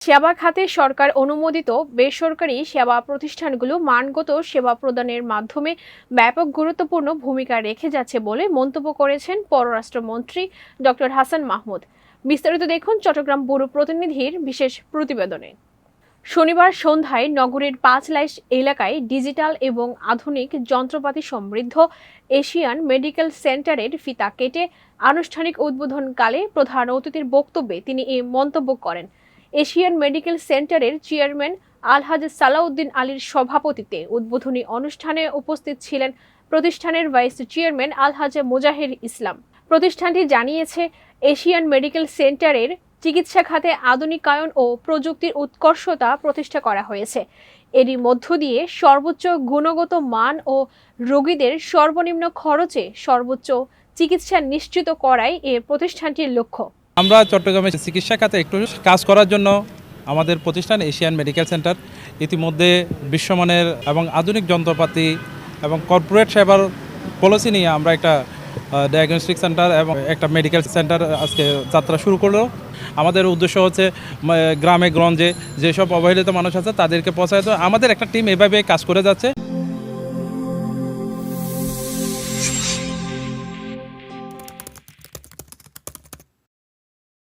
সেবা খাতে সরকার অনুমোদিত বেসরকারি সেবা প্রতিষ্ঠানগুলো মানগত সেবা প্রদানের মাধ্যমে ব্যাপক গুরুত্বপূর্ণ ভূমিকা রেখে যাচ্ছে বলে মন্তব্য করেছেন পররাষ্ট্রমন্ত্রী ডক্টর হাসান মাহমুদ। বিস্তারিত দেখুন চট্টগ্রাম ব্যুরো প্রতিনিধির বিশেষ প্রতিবেদনে। শনিবার সন্ধ্যায় নগরীর ৫ লাইশ এলাকায় ডিজিটাল এবং আধুনিক যন্ত্রপাতি সমৃদ্ধ এশিয়ান মেডিকেল সেন্টারের ফিতা কেটে আনুষ্ঠানিক উদ্বোধনকালে প্রধান অতিথির বক্তব্যে তিনি এই মন্তব্য করেন। এশিয়ান মেডিকেল সেন্টারের চেয়ারম্যান আলহাজ সালাউদ্দিন আলীর সভাপতিত্বে উদ্বোধনী অনুষ্ঠানে উপস্থিত ছিলেন প্রতিষ্ঠানের ভাইস চেয়ারম্যান আলহাজ মুজাহির ইসলাম। প্রতিষ্ঠানটি জানিয়েছে, এশিয়ান মেডিকেল সেন্টারের চিকিৎসা খাতে আধুনিকায়ন ও প্রযুক্তির উৎকর্ষতা প্রতিষ্ঠা করা হয়েছে। এরই মধ্য দিয়ে সর্বোচ্চ গুণগত মান ও রোগীদের সর্বনিম্ন খরচে সর্বোচ্চ চিকিৎসা নিশ্চিত করাই এ প্রতিষ্ঠানটির লক্ষ্য। আমরা চট্টগ্রামে চিকিৎসা খাতে একটু কাজ করার জন্য আমাদের প্রতিষ্ঠান এশিয়ান মেডিকেল সেন্টার ইতিমধ্যে বিশ্বমানের এবং আধুনিক যন্ত্রপাতি এবং কর্পোরেট সেবার পলিসি নিয়ে আমরা একটা ডায়াগনস্টিক সেন্টার এবং একটা মেডিকেল সেন্টার আজকে যাত্রা শুরু করলো। আমাদের উদ্দেশ্য হচ্ছে গ্রামে গঞ্জে যেসব অবহেলিত মানুষ আছে তাদেরকে পৌঁছাতে। আমাদের একটা টিম এভাবে কাজ করে যাচ্ছে।